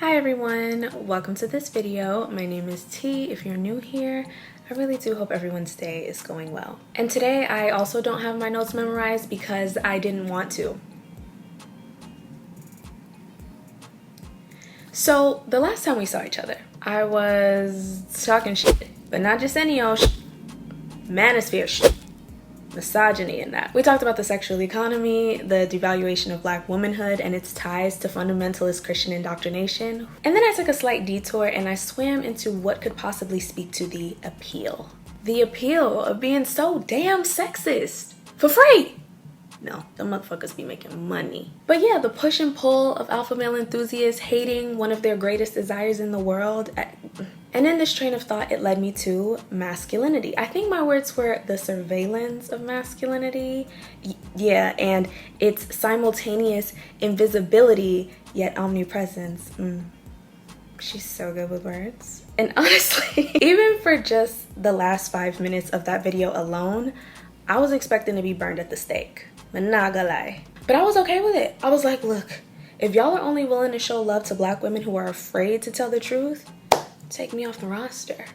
Hi everyone, welcome to this video. My name is T. If you're new here, I really do hope everyone's day is going well. And today I also don't have my notes memorized because I didn't want to. So the last time we saw each other, I was talking shit, but not just any old shit, manosphere shit. Misogyny in that. We talked about the sexual economy, the devaluation of Black womanhood and its ties to fundamentalist Christian indoctrination. And then I took a slight detour and I swam into what could possibly speak to the appeal. The appeal of being so damn sexist. For free! No, the motherfuckers be making money. But yeah, the push and pull of alpha male enthusiasts hating one of their greatest desires in the world. And in this train of thought, it led me to masculinity. I think my words were the surveillance of masculinity. Yeah, and its simultaneous invisibility, yet omnipresence. She's so good with words. And honestly, even for just the last 5 minutes of that video alone, I was expecting to be burned at the stake. I'm not gonna lie. But I was okay with it. I was like, look, if y'all are only willing to show love to Black women who are afraid to tell the truth, take me off the roster.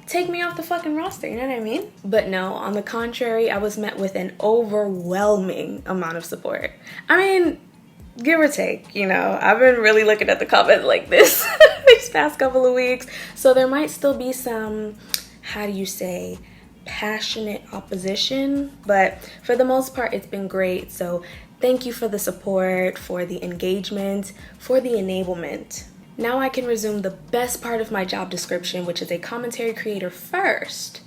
Take me off the fucking roster, you know what I mean? But no, on the contrary, I was met with an overwhelming amount of support. I mean, give or take, you know, I've been really looking at the comments like this these past couple of weeks. So there might still be some, how do you say, passionate opposition, but for the most part it's been great. So thank you for the support, for the engagement, for the enablement. Now I can resume the best part of my job description, which is a commentary creator first,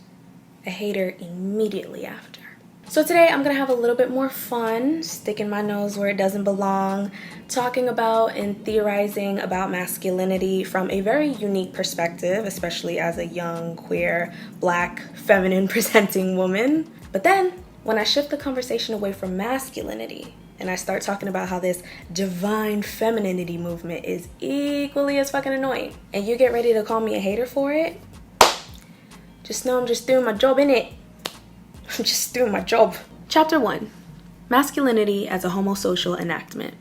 a hater immediately after. So today I'm gonna have a little bit more fun, sticking my nose where it doesn't belong, talking about and theorizing about masculinity from a very unique perspective, especially as a young, queer, Black, feminine presenting woman. But then when I shift the conversation away from masculinity and I start talking about how this divine femininity movement is equally as fucking annoying, and you get ready to call me a hater for it, just know I'm just doing my job, innit? I'm just doing my job. Chapter 1, Masculinity as a Homosocial Enactment.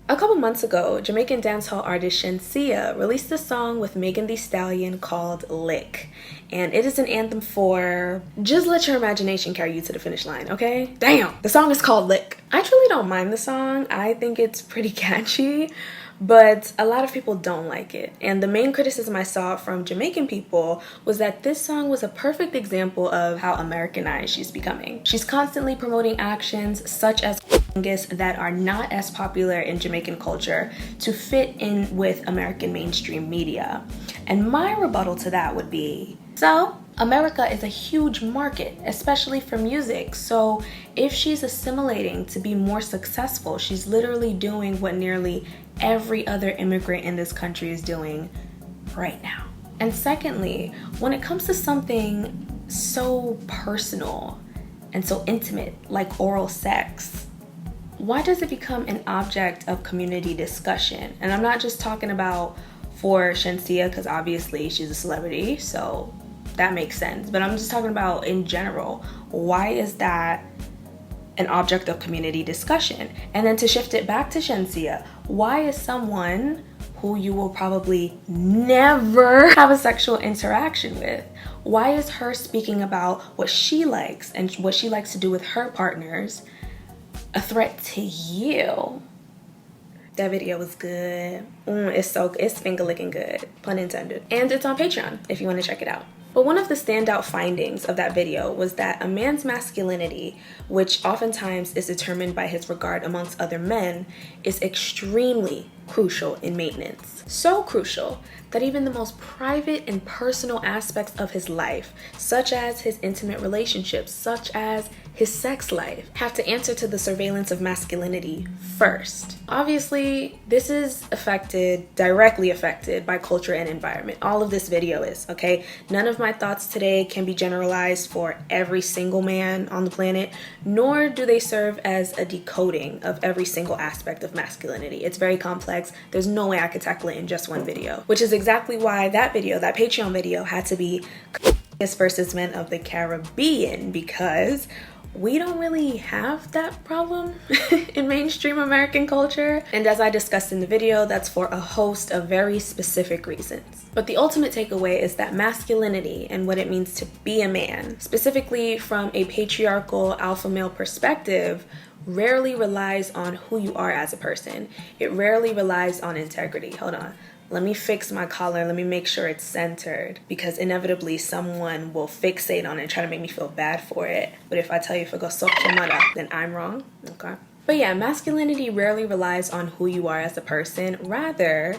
A couple months ago, Jamaican dancehall artist Jezebel released a song with Megan Thee Stallion called Lick. And it is an anthem for just let your imagination carry you to the finish line, okay? Damn! The song is called Lick. I truly don't mind the song. I think it's pretty catchy, but a lot of people don't like it. And the main criticism I saw from Jamaican people was that this song was a perfect example of how Americanized she's becoming. She's constantly promoting actions such as that are not as popular in Jamaican culture to fit in with American mainstream media. And my rebuttal to that would be, so America is a huge market, especially for music. So if she's assimilating to be more successful, she's literally doing what nearly every other immigrant in this country is doing right now. And secondly, when it comes to something so personal and so intimate like oral sex, why does it become an object of community discussion? And I'm not just talking about for Shensia, because obviously she's a celebrity, so that makes sense. But I'm just talking about in general. Why is that an object of community discussion? And then to shift it back to Shensia, why is someone who you will probably never have a sexual interaction with, why is her speaking about what she likes and what she likes to do with her partners a threat to you? That video was good. It's finger licking good, pun intended. And it's on Patreon if you want to check it out. But one of the standout findings of that video was that a man's masculinity, which oftentimes is determined by his regard amongst other men, is extremely crucial in maintenance. So crucial that even the most private and personal aspects of his life, such as his intimate relationships, such as his sex life, have to answer to the surveillance of masculinity first. Obviously, this is directly affected by culture and environment. All of this video is, okay? None of my thoughts today can be generalized for every single man on the planet, nor do they serve as a decoding of every single aspect of masculinity. It's very complex. There's no way I could tackle it in just one video, which is exactly why that video, that Patreon video, had to be versus men of the Caribbean, because we don't really have that problem in mainstream American culture. And as I discussed in the video, that's for a host of very specific reasons. But the ultimate takeaway is that masculinity and what it means to be a man, specifically from a patriarchal alpha male perspective, rarely relies on who you are as a person. It rarely relies on integrity. Hold on. Let me fix my collar. Let me make sure it's centered, because inevitably someone will fixate on it and try to make me feel bad for it. But if I tell you, if I go suck your mother, then I'm wrong. Okay. But yeah, masculinity rarely relies on who you are as a person. Rather,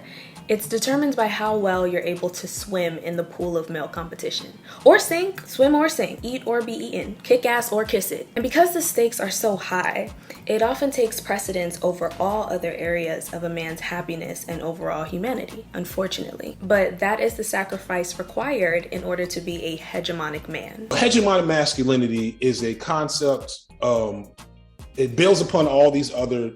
it's determined by how well you're able to swim in the pool of male competition. Or sink, swim or sink, eat or be eaten, kick ass or kiss it. And because the stakes are so high, it often takes precedence over all other areas of a man's happiness and overall humanity, unfortunately. But that is the sacrifice required in order to be a hegemonic man. Hegemonic masculinity is a concept, it builds upon all these other,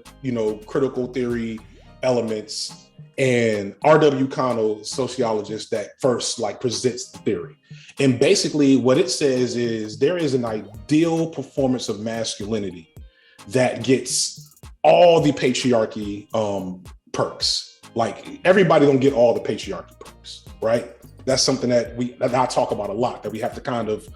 critical theory elements. And R.W. Connell, sociologist, that first presents the theory. And basically what it says is there is an ideal performance of masculinity that gets all the patriarchy perks. Like, everybody don't get all the patriarchy perks, right? That's something that I talk about a lot, that we have to kind of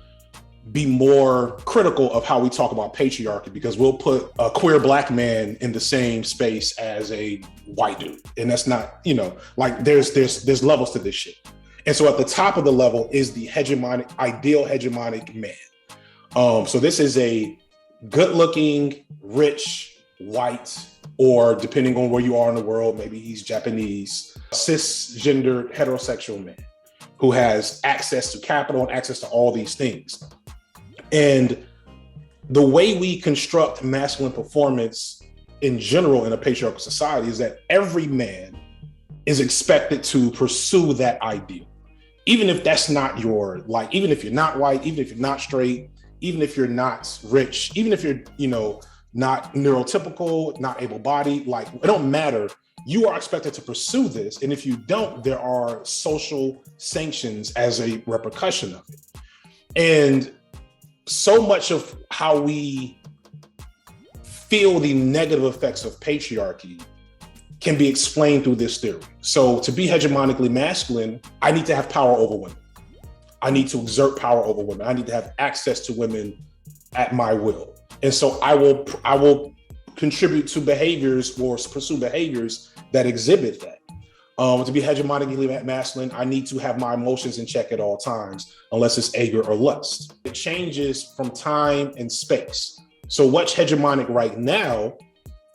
be more critical of how we talk about patriarchy, because we'll put a queer Black man in the same space as a white dude. And that's not, there's levels to this shit. And so at the top of the level is the ideal hegemonic man. So this is a good looking, rich, white, or depending on where you are in the world, maybe he's Japanese, cisgender heterosexual man who has access to capital and access to all these things. And the way we construct masculine performance in general in a patriarchal society is that every man is expected to pursue that ideal. Even if that's not even if you're not white, even if you're not straight, even if you're not rich, even if you're, not neurotypical, not able-bodied, it don't matter. You are expected to pursue this. And if you don't, there are social sanctions as a repercussion of it. And so much of how we feel the negative effects of patriarchy can be explained through this theory. So to be hegemonically masculine, I need to have power over women. I need to exert power over women. I need to have access to women at my will. And so I will contribute to behaviors or pursue behaviors that exhibit that. To be hegemonically masculine, I need to have my emotions in check at all times, unless it's anger or lust. It changes from time and space. So what's hegemonic right now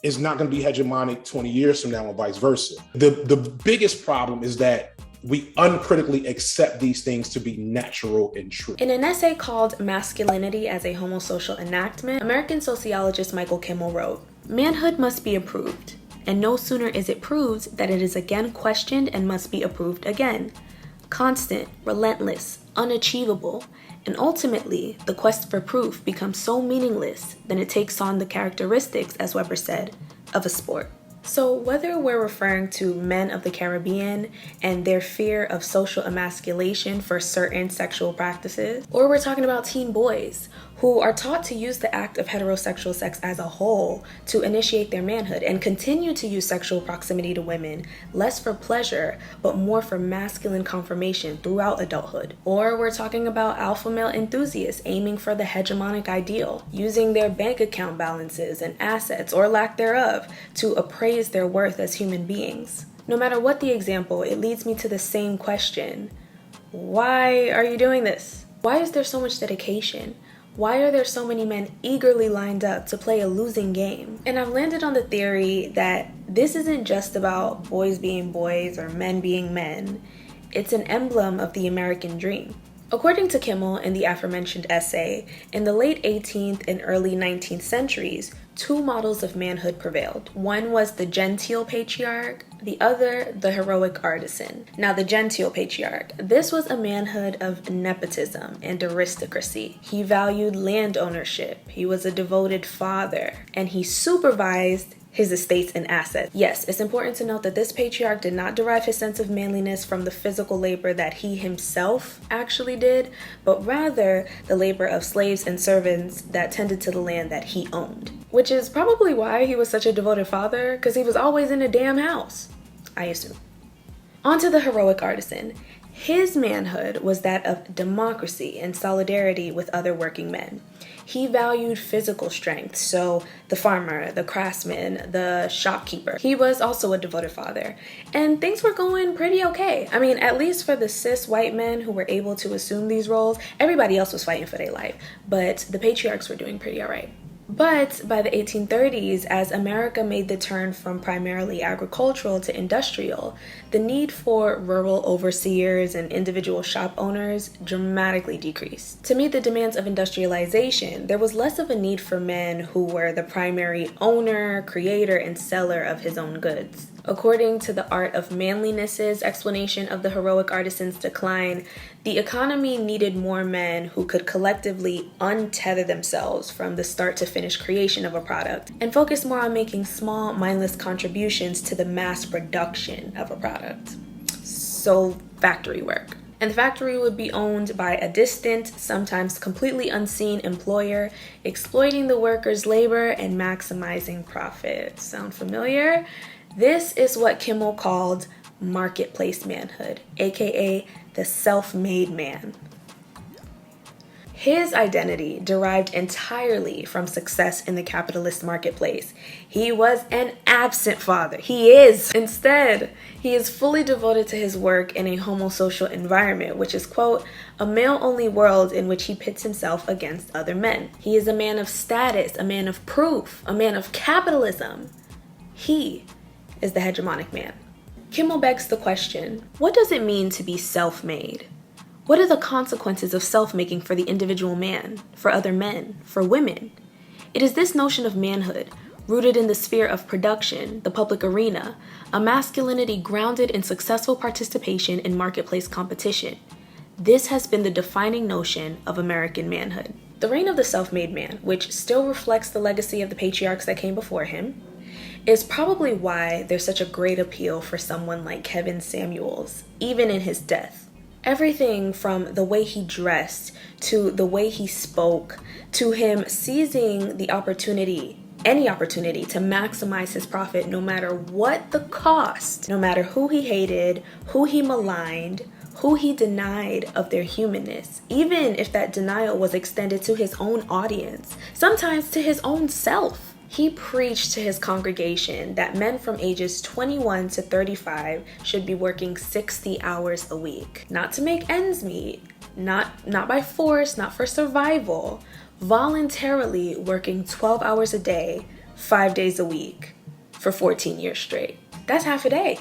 is not going to be hegemonic 20 years from now, and vice versa. The biggest problem is that we uncritically accept these things to be natural and true. In an essay called Masculinity as a Homosocial Enactment, American sociologist Michael Kimmel wrote, "Manhood must be approved, and no sooner is it proved that it is again questioned and must be approved again. Constant, relentless, unachievable, and ultimately the quest for proof becomes so meaningless that it takes on the characteristics, as Weber said, of a sport." So whether we're referring to men of the Caribbean and their fear of social emasculation for certain sexual practices, or we're talking about teen boys who are taught to use the act of heterosexual sex as a whole to initiate their manhood and continue to use sexual proximity to women less for pleasure but more for masculine confirmation throughout adulthood, or we're talking about alpha male enthusiasts aiming for the hegemonic ideal, using their bank account balances and assets or lack thereof to appraise their worth as human beings. No matter what the example, it leads me to the same question. Why are you doing this? Why is there so much dedication? Why are there so many men eagerly lined up to play a losing game? And I've landed on the theory that this isn't just about boys being boys or men being men. It's an emblem of the American dream. According to Kimmel in the aforementioned essay, in the late 18th and early 19th centuries, two models of manhood prevailed. One was the Genteel patriarch, the other the heroic artisan. Now the Genteel patriarch, this was a manhood of nepotism and aristocracy. He valued land ownership, he was a devoted father, and he supervised his estates and assets. Yes, it's important to note that this patriarch did not derive his sense of manliness from the physical labor that he himself actually did, but rather the labor of slaves and servants that tended to the land that he owned. Which is probably why he was such a devoted father, because he was always in a damn house, I assume. On to the heroic artisan. His manhood was that of democracy and solidarity with other working men. He valued physical strength, so the farmer, the craftsman, the shopkeeper. He was also a devoted father, and things were going pretty okay. I mean, at least for the cis white men who were able to assume these roles. Everybody else was fighting for their life, but the patriarchs were doing pretty all right. But by the 1830s, as America made the turn from primarily agricultural to industrial, the need for rural overseers and individual shop owners dramatically decreased. To meet the demands of industrialization, there was less of a need for men who were the primary owner, creator, and seller of his own goods. According to the Art of Manliness's explanation of the heroic artisan's decline, the economy needed more men who could collectively untether themselves from the start to finish creation of a product and focus more on making small, mindless contributions to the mass production of a product. So, factory work. And the factory would be owned by a distant, sometimes completely unseen employer, exploiting the workers' labor and maximizing profit. Sound familiar? This is what Kimmel called marketplace manhood, aka the self-made man. His identity derived entirely from success in the capitalist marketplace. He was an absent father. He is. Instead, he is fully devoted to his work in a homosocial environment, which is, quote, a male-only world in which he pits himself against other men. He is a man of status, a man of proof, a man of capitalism. He is the hegemonic man. Kimmel begs the question, what does it mean to be self-made? What are the consequences of self-making for the individual man, for other men, for women? It is this notion of manhood, rooted in the sphere of production, the public arena, a masculinity grounded in successful participation in marketplace competition. This has been the defining notion of American manhood. The reign of the self-made man, which still reflects the legacy of the patriarchs that came before him, is probably why there's such a great appeal for someone like Kevin Samuels, even in his death. Everything from the way he dressed, to the way he spoke, to him seizing the opportunity, any opportunity to maximize his profit no matter what the cost, no matter who he hated, who he maligned, who he denied of their humanness, even if that denial was extended to his own audience, sometimes to his own self. He preached to his congregation that men from ages 21 to 35 should be working 60 hours a week, not to make ends meet, not by force, not for survival, voluntarily working 12 hours a day, 5 days a week for 14 years straight. That's half a day.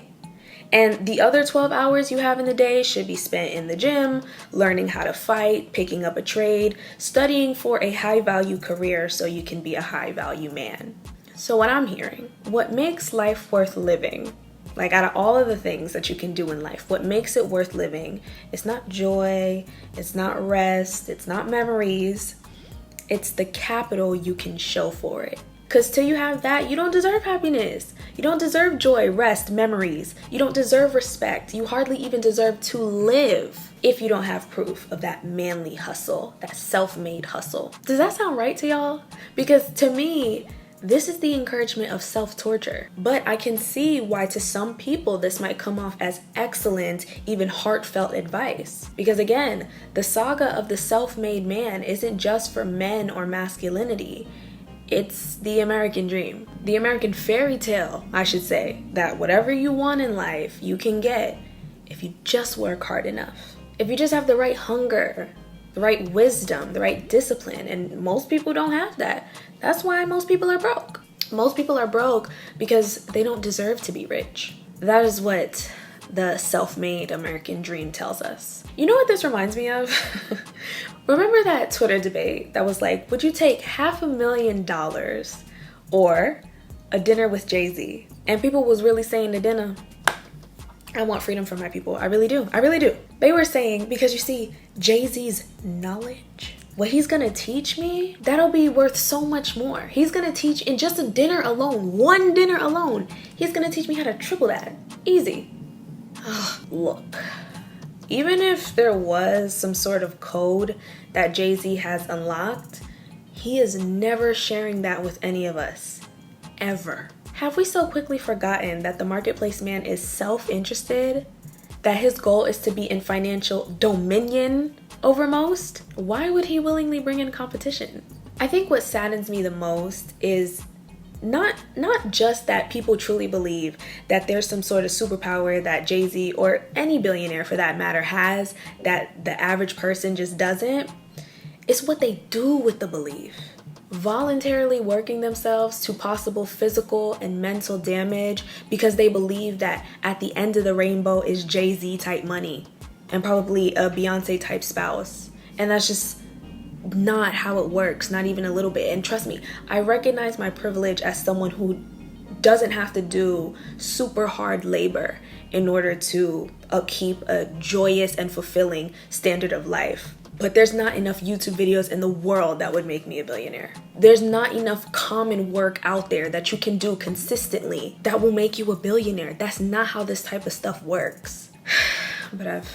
And the other 12 hours you have in the day should be spent in the gym, learning how to fight, picking up a trade, studying for a high-value career so you can be a high-value man. So what I'm hearing, what makes life worth living, like out of all of the things that you can do in life, what makes it worth living, it's not joy, it's not rest, it's not memories, it's the capital you can show for it. Because till you have that, you don't deserve happiness. You don't deserve joy, rest, memories. You don't deserve respect. You hardly even deserve to live if you don't have proof of that manly hustle, that self-made hustle. Does that sound right to y'all? Because to me, this is the encouragement of self-torture. But I can see why to some people this might come off as excellent, even heartfelt advice. Because again, the saga of the self-made man isn't just for men or masculinity. It's the American dream, the American fairy tale, I should say, that whatever you want in life, you can get if you just work hard enough. If you just have the right hunger, the right wisdom, the right discipline, and most people don't have that. That's why most people are broke. Most people are broke because they don't deserve to be rich. That is what the self-made American dream tells us. You know what this reminds me of? Remember that Twitter debate that was like, would you take $500,000 or a dinner with Jay-Z? And people was really saying to dinner, I want freedom for my people. I really do. I really do. They were saying, because you see, Jay-Z's knowledge, what he's gonna teach me, that'll be worth so much more. He's gonna teach in just a dinner alone, one dinner alone, he's gonna teach me how to triple that. Easy. Look, even if there was some sort of code that Jay-Z has unlocked, he is never sharing that with any of us, ever. Have we so quickly forgotten that the marketplace man is self-interested, that his goal is to be in financial dominion over most? Why would he willingly bring in competition? I think what saddens me the most is not just that people truly believe that there's some sort of superpower that Jay-Z or any billionaire for that matter has that the average person just doesn't. It's what they do with the belief. Voluntarily working themselves to possible physical and mental damage because they believe that at the end of the rainbow is Jay-Z type money and probably a Beyonce type spouse. And that's just not how it works, not even a little bit. And trust me, I recognize my privilege as someone who doesn't have to do super hard labor in order to keep a joyous and fulfilling standard of life. But there's not enough YouTube videos in the world that would make me a billionaire. There's not enough common work out there that you can do consistently that will make you a billionaire. That's not how this type of stuff works. But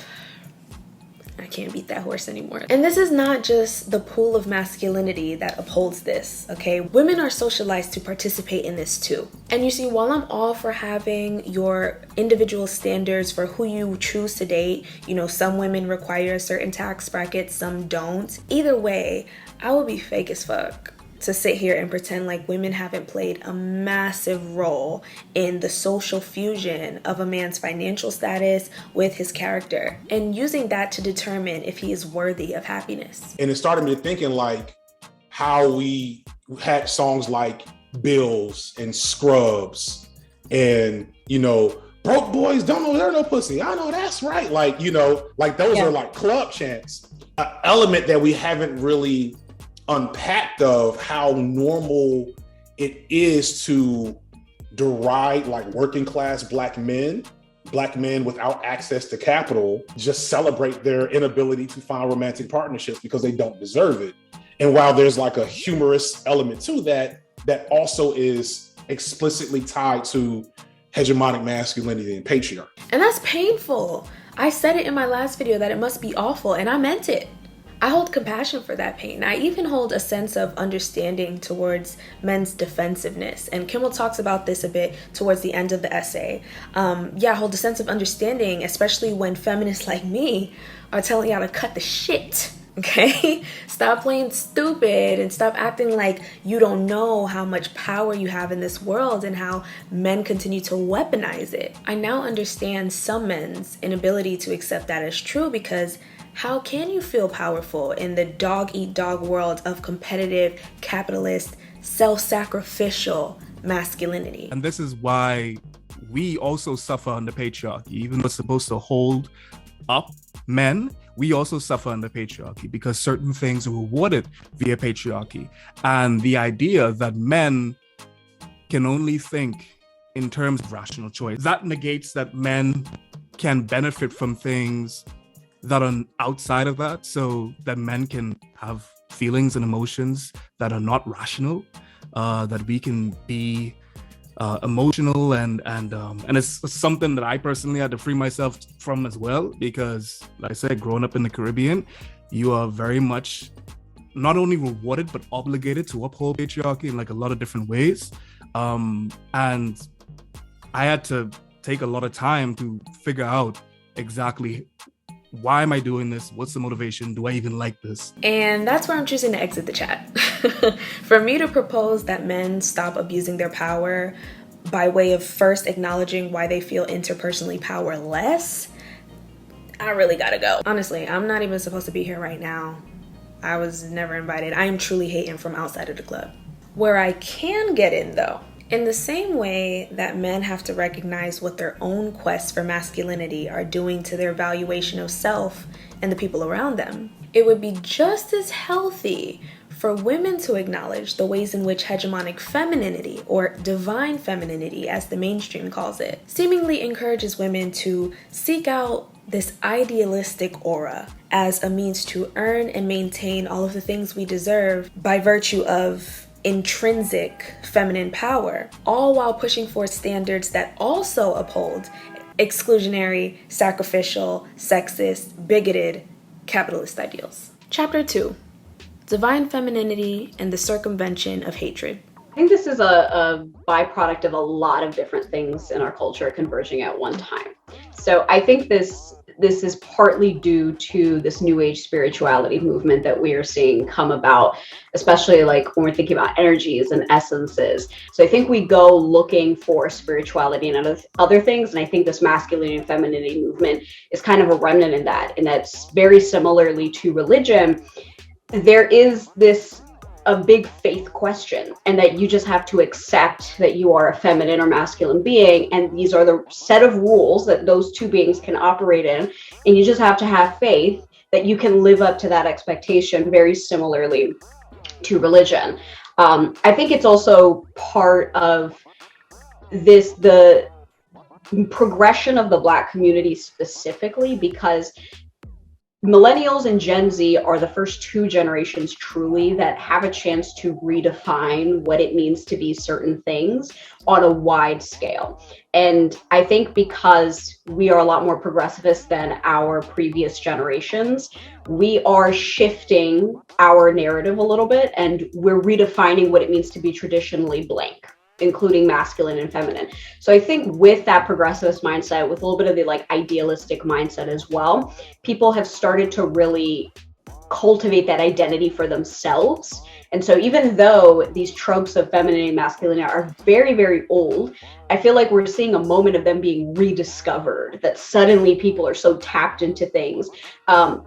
I can't beat that horse anymore. And this is not just the pool of masculinity that upholds this, okay? Women are socialized to participate in this too. And you see, while I'm all for having your individual standards for who you choose to date, you know, some women require a certain tax bracket, some don't. Either way, I would be fake as fuck to sit here and pretend like women haven't played a massive role in the social fusion of a man's financial status with his character and using that to determine if he is worthy of happiness. And it started me thinking like how we had songs like Bills and Scrubs and, you know, broke boys don't know they're no pussy. I know that's right. Like, you know, like those are like club chants, an element that we haven't really unpacked of how normal it is to deride like working class black men without access to capital, just celebrate their inability to find romantic partnerships because they don't deserve it. And while there's like a humorous element to that, that also is explicitly tied to hegemonic masculinity and patriarchy. And that's painful. I said it in my last video that it must be awful, and I meant it. I hold compassion for that pain. I even hold a sense of understanding towards men's defensiveness. And Kimmel talks about this a bit towards the end of the essay. I hold a sense of understanding, especially when feminists like me are telling y'all to cut the shit, okay? Stop playing stupid and stop acting like you don't know how much power you have in this world and how men continue to weaponize it. I now understand some men's inability to accept that as true, because how can you feel powerful in the dog-eat-dog world of competitive, capitalist, self-sacrificial masculinity? And this is why we also suffer under patriarchy. Even though it's supposed to hold up men, we also suffer under patriarchy because certain things are rewarded via patriarchy. And the idea that men can only think in terms of rational choice, that negates that men can benefit from things that are outside of that, so that men can have feelings and emotions that are not rational, that we can be emotional and it's something that I personally had to free myself from as well, because like I said, growing up in the Caribbean, you are very much not only rewarded but obligated to uphold patriarchy in like a lot of different ways, and I had to take a lot of time to figure out exactly why am I doing this? What's the motivation? Do I even like this? And that's where I'm choosing to exit the chat. For me to propose that men stop abusing their power by way of first acknowledging why they feel interpersonally powerless, I really gotta go. Honestly, I'm not even supposed to be here right now. I was never invited. I am truly hating from outside of the club. Where I can get in though, in the same way that men have to recognize what their own quests for masculinity are doing to their valuation of self and the people around them, it would be just as healthy for women to acknowledge the ways in which hegemonic femininity, or divine femininity as the mainstream calls it, seemingly encourages women to seek out this idealistic aura as a means to earn and maintain all of the things we deserve by virtue of intrinsic feminine power, all while pushing for standards that also uphold exclusionary, sacrificial, sexist, bigoted, capitalist ideals. Chapter 2, Divine Femininity and the Circumvention of Hatred. I think this is a byproduct of a lot of different things in our culture converging at one time. So I think this is partly due to this new age spirituality movement that we are seeing come about, especially like when we're thinking about energies and essences. So I think we go looking for spirituality and other things. And I think this masculinity and femininity movement is kind of a remnant in that. And that's very similarly to religion. There is a big faith question, and that you just have to accept that you are a feminine or masculine being, and these are the set of rules that those two beings can operate in, and you just have to have faith that you can live up to that expectation, very similarly to religion. I think it's also part of the progression of the Black community specifically, because Millennials and Gen Z are the first two generations truly that have a chance to redefine what it means to be certain things on a wide scale. And I think because we are a lot more progressivist than our previous generations, we are shifting our narrative a little bit, and we're redefining what it means to be traditionally blank, including masculine and feminine. So I think with that progressivist mindset, with a little bit of the like idealistic mindset as well, people have started to really cultivate that identity for themselves. And so even though these tropes of femininity and masculinity are very, very old, I feel like we're seeing a moment of them being rediscovered, that suddenly people are so tapped into things,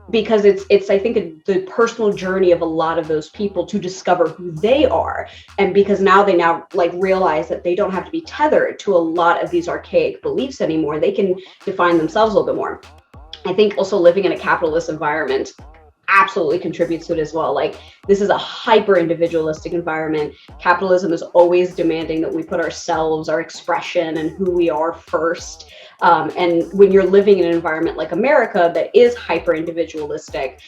because it's I think the personal journey of a lot of those people to discover who they are. And because now they like realize that they don't have to be tethered to a lot of these archaic beliefs anymore. They can define themselves a little bit more. I think also living in a capitalist environment absolutely contributes to it as well. Like, this is a hyper individualistic environment. Capitalism is always demanding that we put ourselves, our expression, and who we are first. And when you're living in an environment like America that is hyper individualistic,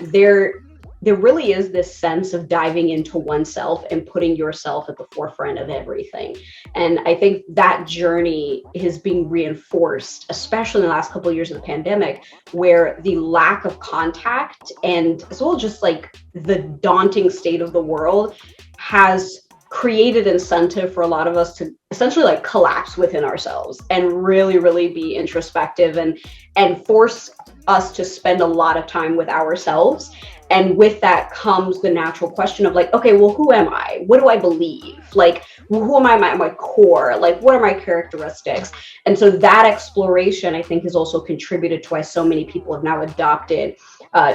there really is this sense of diving into oneself and putting yourself at the forefront of everything. And I think that journey is being reinforced, especially in the last couple of years of the pandemic, where the lack of contact and as well just like the daunting state of the world has created incentive for a lot of us to essentially like collapse within ourselves and really, really be introspective and force us to spend a lot of time with ourselves. And with that comes the natural question of like, okay, well, who am I? What do I believe? Like, who am I at my core? Like, what are my characteristics? And so that exploration, I think, has also contributed to why so many people have now adopted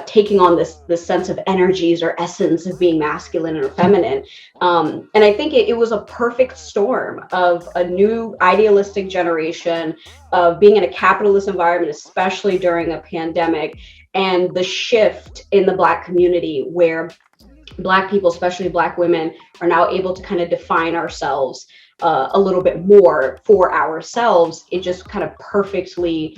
taking on this sense of energies or essence of being masculine or feminine. And I think it was a perfect storm of a new idealistic generation of being in a capitalist environment, especially during a pandemic, and the shift in the Black community where Black people, especially Black women, are now able to kind of define ourselves a little bit more for ourselves. It just kind of perfectly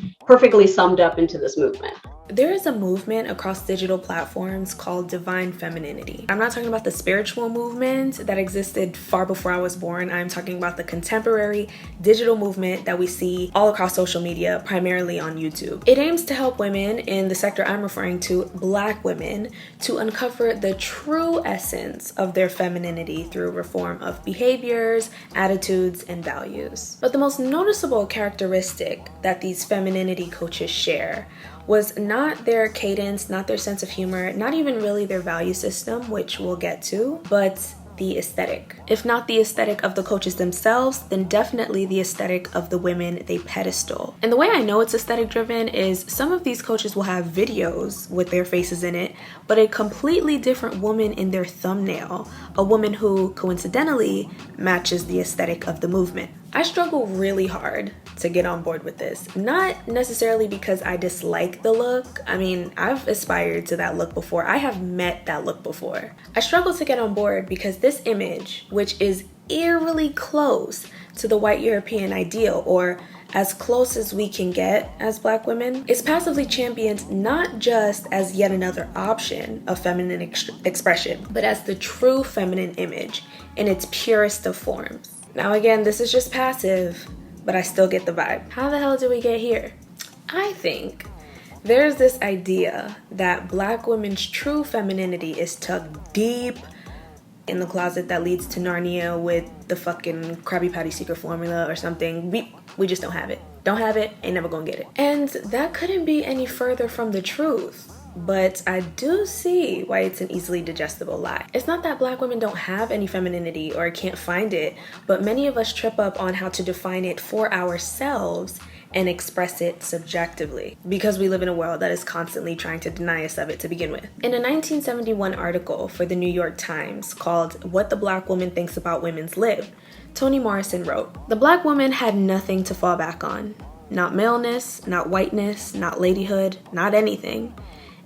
summed up into this movement. There is a movement across digital platforms called Divine Femininity. I'm not talking about the spiritual movement that existed far before I was born. I'm talking about the contemporary digital movement that we see all across social media, primarily on YouTube. It aims to help women in the sector I'm referring to, Black women, to uncover the true essence of their femininity through reform of behaviors, attitudes, and values. But the most noticeable characteristic that these femininity coaches share was not their cadence, not their sense of humor, not even really their value system, which we'll get to, but the aesthetic. If not the aesthetic of the coaches themselves, then definitely the aesthetic of the women they pedestal. And the way I know it's aesthetic driven is some of these coaches will have videos with their faces in it, but a completely different woman in their thumbnail, a woman who coincidentally matches the aesthetic of the movement. I struggle really hard to get on board with this. Not necessarily because I dislike the look. I mean, I've aspired to that look before. I have met that look before. I struggle to get on board because this image, which is eerily close to the white European ideal, or as close as we can get as Black women, is passively championed not just as yet another option of feminine expression, but as the true feminine image in its purest of forms. Now again, this is just passive, but I still get the vibe. How the hell did we get here? I think there's this idea that Black women's true femininity is tucked deep in the closet that leads to Narnia with the fucking Krabby Patty secret formula or something. We just don't have it. Don't have it, ain't never gonna get it. And that couldn't be any further from the truth. But I do see why it's an easily digestible lie. It's not that Black women don't have any femininity or can't find it, but many of us trip up on how to define it for ourselves and express it subjectively, because we live in a world that is constantly trying to deny us of it to begin with. In a 1971 article for the New York Times called "What the Black Woman Thinks About Women's Lib," Toni Morrison wrote, "The Black woman had nothing to fall back on. Not maleness, not whiteness, not ladyhood, not anything.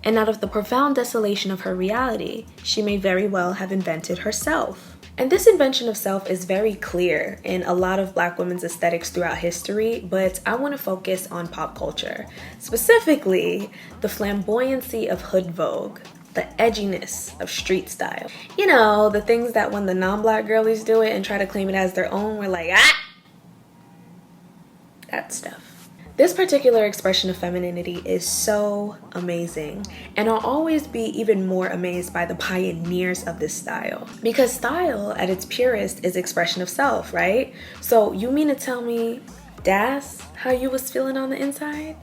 And out of the profound desolation of her reality, she may very well have invented herself." And this invention of self is very clear in a lot of Black women's aesthetics throughout history, but I want to focus on pop culture, specifically the flamboyancy of hood vogue, the edginess of street style. You know, the things that when the non-Black girlies do it and try to claim it as their own, we're like, ah! That stuff. This particular expression of femininity is so amazing, and I'll always be even more amazed by the pioneers of this style. Because style, at its purest, is expression of self, right? So you mean to tell me that's how you was feeling on the inside?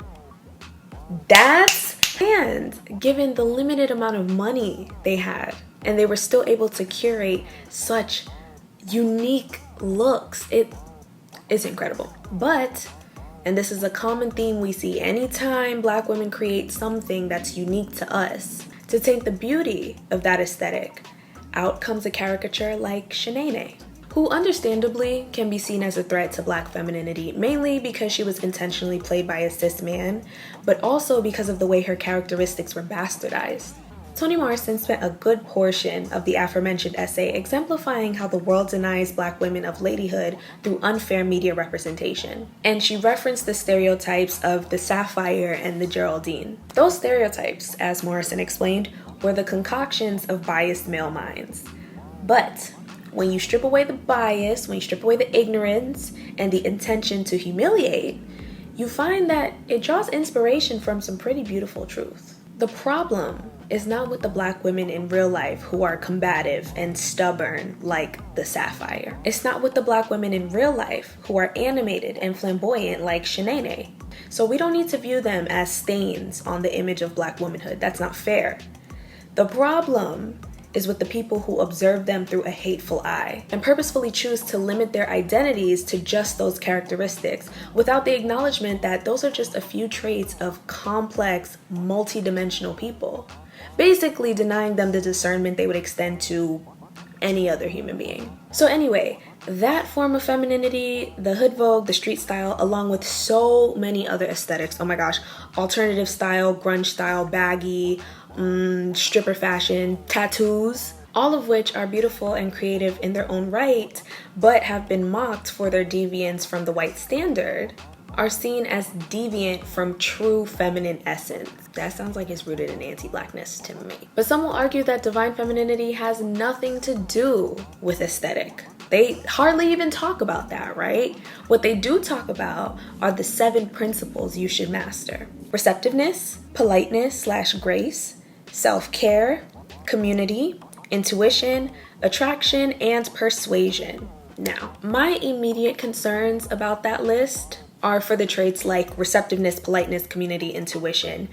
And given the limited amount of money they had, and they were still able to curate such unique looks, it's incredible. But, and this is a common theme we see anytime Black women create something that's unique to us, to take the beauty of that aesthetic, out comes a caricature like Shanae, who understandably can be seen as a threat to Black femininity, mainly because she was intentionally played by a cis man, but also because of the way her characteristics were bastardized. Toni Morrison spent a good portion of the aforementioned essay exemplifying how the world denies Black women of ladyhood through unfair media representation. And she referenced the stereotypes of the Sapphire and the Geraldine. Those stereotypes, as Morrison explained, were the concoctions of biased male minds. But when you strip away the bias, when you strip away the ignorance and the intention to humiliate, you find that it draws inspiration from some pretty beautiful truth. The problem is not with the Black women in real life who are combative and stubborn like the Sapphire. It's not with the Black women in real life who are animated and flamboyant like Shanae. So we don't need to view them as stains on the image of Black womanhood. That's not fair. The problem is with the people who observe them through a hateful eye and purposefully choose to limit their identities to just those characteristics without the acknowledgement that those are just a few traits of complex, multi-dimensional people, basically denying them the discernment they would extend to any other human being. So anyway, that form of femininity, the hood vogue, the street style, along with so many other aesthetics, oh my gosh, alternative style, grunge style, baggy, stripper fashion, tattoos, all of which are beautiful and creative in their own right, but have been mocked for their deviance from the white standard, are seen as deviant from true feminine essence. That sounds like it's rooted in anti-Blackness to me. But some will argue that divine femininity has nothing to do with aesthetic. They hardly even talk about that, right? What they do talk about are the 7 principles you should master: receptiveness, politeness/grace, self-care, community, intuition, attraction, and persuasion. Now, my immediate concerns about that list are for the traits like receptiveness, politeness, community, intuition.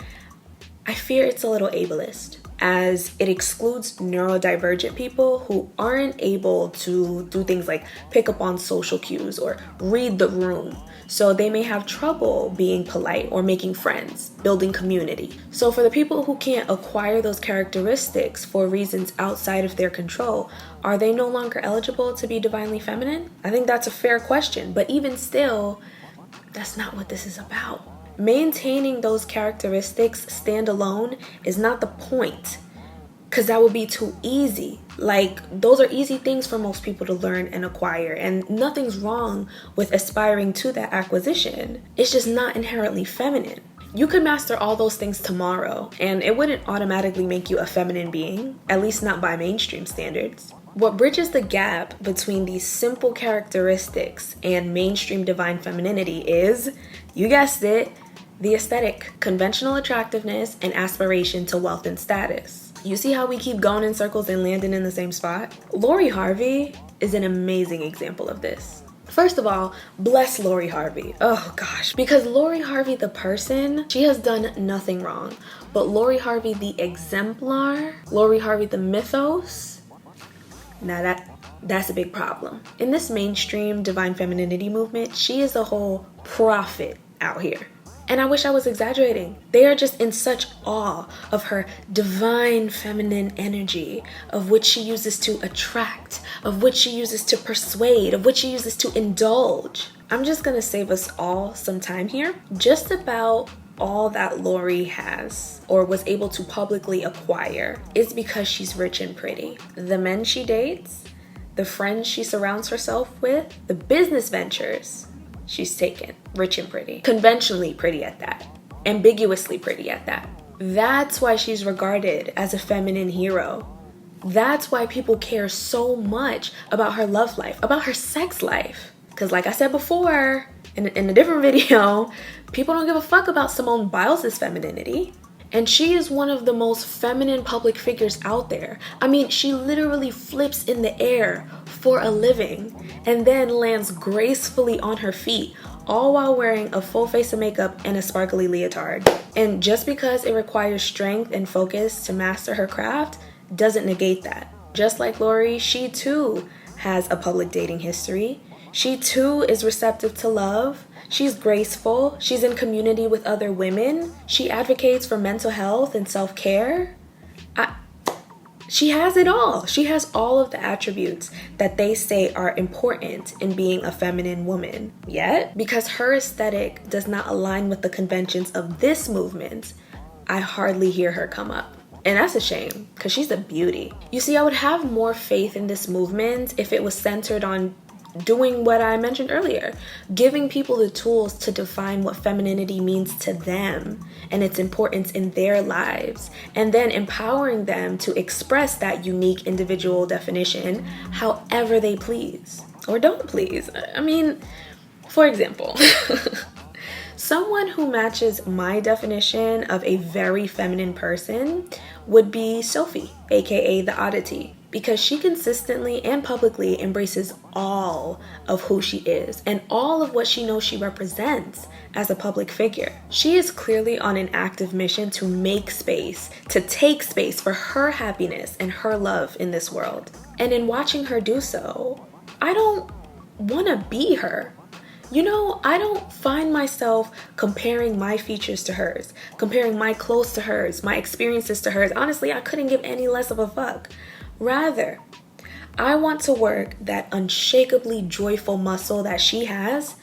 I fear it's a little ableist, as it excludes neurodivergent people who aren't able to do things like pick up on social cues or read the room. So they may have trouble being polite or making friends, building community. So for the people who can't acquire those characteristics for reasons outside of their control, are they no longer eligible to be divinely feminine? I think that's a fair question, but even still, that's not what this is about. Maintaining those characteristics standalone is not the point. because that would be too easy. Like, those are easy things for most people to learn and acquire, and nothing's wrong with aspiring to that acquisition. It's just not inherently feminine. You could master all those things tomorrow, and it wouldn't automatically make you a feminine being, at least not by mainstream standards. What bridges the gap between these simple characteristics and mainstream divine femininity is, you guessed it, the aesthetic, conventional attractiveness, and aspiration to wealth and status. You see how we keep going in circles and landing in the same spot? Lori Harvey is an amazing example of this. First of all, bless Lori Harvey. Oh gosh. Because Lori Harvey the person, she has done nothing wrong. But Lori Harvey the exemplar, Lori Harvey the mythos, now that's a big problem. In this mainstream divine femininity movement, she is a whole prophet out here. And I wish I was exaggerating. They are just in such awe of her divine feminine energy, of which she uses to attract, of which she uses to persuade, of which she uses to indulge. I'm just gonna save us all some time here. Just about all that Lori has or was able to publicly acquire is because she's rich and pretty. The men she dates, the friends she surrounds herself with, the business ventures she's taken, rich and pretty. Conventionally pretty at that. Ambiguously pretty at that. That's why she's regarded as a feminine hero. That's why people care so much about her love life, about her sex life. Because like I said before, in a different video, people don't give a fuck about Simone Biles' femininity. And she is one of the most feminine public figures out there. I mean, she literally flips in the air for a living and then lands gracefully on her feet, all while wearing a full face of makeup and a sparkly leotard. And just because it requires strength and focus to master her craft doesn't negate that. Just like Lori, she too has a public dating history. She too is receptive to love. She's graceful. She's in community with other women. She advocates for mental health and self-care. She has it all. She has all of the attributes that they say are important in being a feminine woman. Yet, because her aesthetic does not align with the conventions of this movement, I hardly hear her come up. And that's a shame, because she's a beauty. You see, I would have more faith in this movement if it was centered on doing what I mentioned earlier, giving people the tools to define what femininity means to them and its importance in their lives, and then empowering them to express that unique individual definition however they please or don't please. I mean, for example, someone who matches my definition of a very feminine person would be Sophie, aka the Oddity, because she consistently and publicly embraces all of who she is and all of what she knows she represents as a public figure. She is clearly on an active mission to make space, to take space for her happiness and her love in this world. And in watching her do so, I don't want to be her. You know, I don't find myself comparing my features to hers, comparing my clothes to hers, my experiences to hers. Honestly, I couldn't give any less of a fuck. Rather, I want to work that unshakably joyful muscle that she has,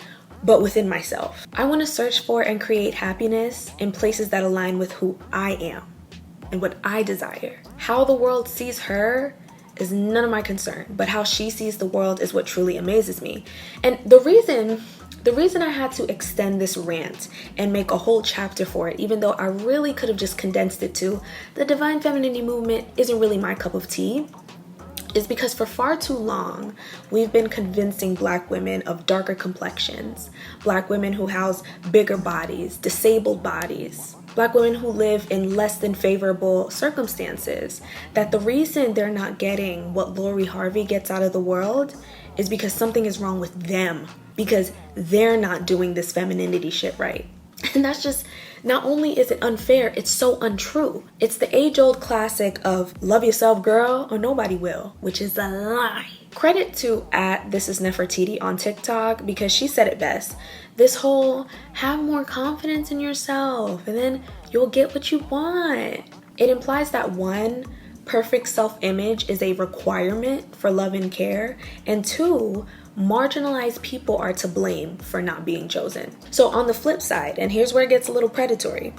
but within myself. I want to search for and create happiness in places that align with who I am and what I desire. How the world sees her is none of my concern, but how she sees the world is what truly amazes me. And the reason I had to extend this rant and make a whole chapter for it, even though I really could have just condensed it to the divine femininity movement isn't really my cup of tea, is because for far too long, we've been convincing Black women of darker complexions, Black women who house bigger bodies, disabled bodies, Black women who live in less than favorable circumstances, that the reason they're not getting what Lori Harvey gets out of the world is because something is wrong with them, because they're not doing this femininity shit right. And that's just, not only is it unfair, it's so untrue. It's the age-old classic of love yourself, girl, or nobody will, which is a lie. Credit to @thisisnefertiti on TikTok, because she said it best. This whole have more confidence in yourself and then you'll get what you want. It implies that one, perfect self-image is a requirement for love and care, and two, marginalized people are to blame for not being chosen. So on the flip side, and here's where it gets a little predatory,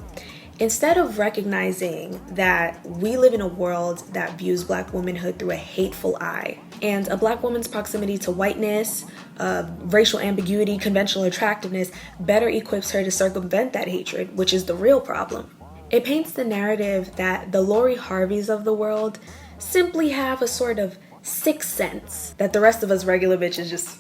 Instead of recognizing that we live in a world that views Black womanhood through a hateful eye, and a Black woman's proximity to whiteness, racial ambiguity, conventional attractiveness better equips her to circumvent that hatred, which is the real problem. It paints the narrative that the Lori Harveys of the world simply have a sort of sixth sense that the rest of us regular bitches just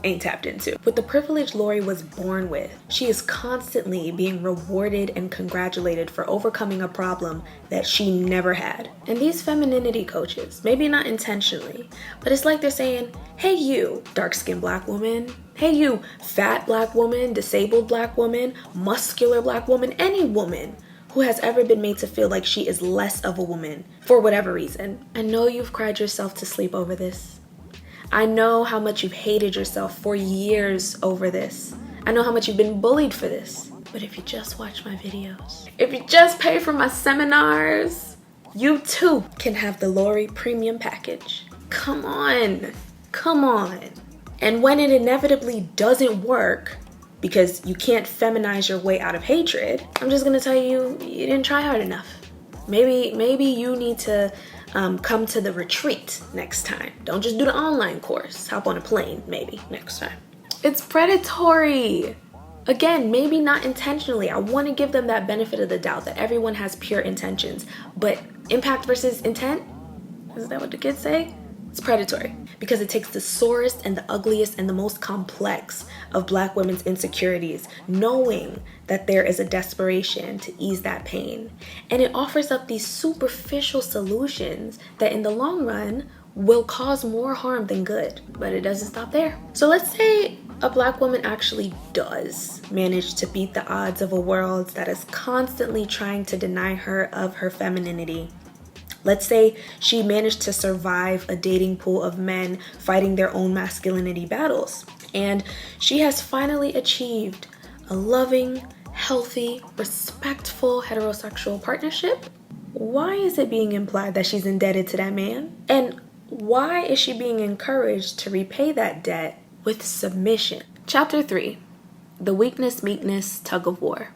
ain't tapped into. With the privilege Lori was born with, she is constantly being rewarded and congratulated for overcoming a problem that she never had. And these femininity coaches, maybe not intentionally, but it's like they're saying, hey you, dark-skinned Black woman, hey you, fat Black woman, disabled Black woman, muscular Black woman, any woman who has ever been made to feel like she is less of a woman for whatever reason. I know you've cried yourself to sleep over this. I know how much you've hated yourself for years over this. I know how much you've been bullied for this. But if you just watch my videos, if you just pay for my seminars, you too can have the Lori premium package. Come on, come on. And when it inevitably doesn't work, because you can't feminize your way out of hatred, I'm just gonna tell you, you didn't try hard enough. Maybe you need to come to the retreat next time. Don't just do the online course. Hop on a plane, maybe, next time. It's predatory. Again, maybe not intentionally. I want to give them that benefit of the doubt that everyone has pure intentions. But impact versus intent? Is that what the kids say? It's predatory because it takes the sorest and the ugliest and the most complex of Black women's insecurities, knowing that there is a desperation to ease that pain. And it offers up these superficial solutions that in the long run will cause more harm than good. But it doesn't stop there. So let's say a Black woman actually does manage to beat the odds of a world that is constantly trying to deny her of her femininity. Let's say she managed to survive a dating pool of men fighting their own masculinity battles. And she has finally achieved a loving, healthy, respectful heterosexual partnership. Why is it being implied that she's indebted to that man? And why is she being encouraged to repay that debt with submission? Chapter 3, the weakness, meekness, tug of war.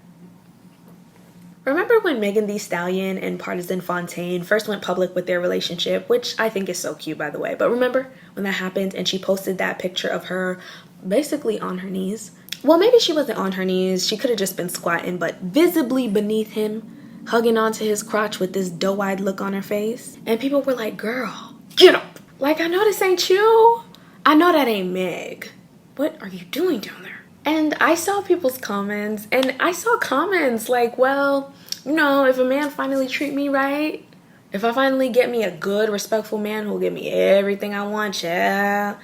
Remember when Megan Thee Stallion and Partisan Fontaine first went public with their relationship, which I think is so cute, by the way. But remember when that happened and she posted that picture of her basically on her knees? Well, maybe she wasn't on her knees. She could have just been squatting, but visibly beneath him, hugging onto his crotch with this doe-eyed look on her face. And people were like, girl, get up. Like, I know this ain't you. I know that ain't Meg. What are you doing down there? And I saw people's comments, and I saw comments like, well, you know, if a man finally treat me right, if I finally get me a good, respectful man who'll give me everything I want, yeah,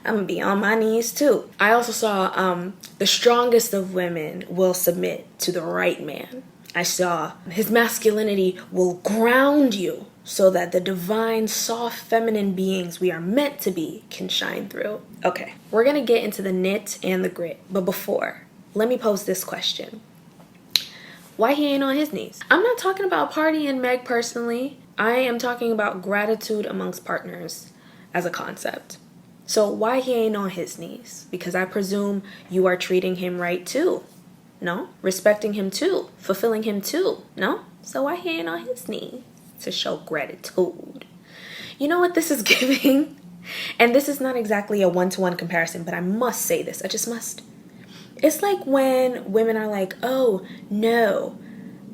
I'm gonna be on my knees too. I also saw the strongest of women will submit to the right man. I saw his masculinity will ground you so that the divine, soft, feminine beings we are meant to be can shine through. Okay, we're gonna get into the nit and the grit, but before, let me pose this question. Why he ain't on his knees? I'm not talking about Party and Meg personally. I am talking about gratitude amongst partners as a concept. So why he ain't on his knees? Because I presume you are treating him right too. No? Respecting him too. Fulfilling him too. No? So why he ain't on his knees? To show gratitude. You know what this is giving? And this is not exactly a one-to-one comparison, but I must say this. I just must. It's like when women are like, oh, no,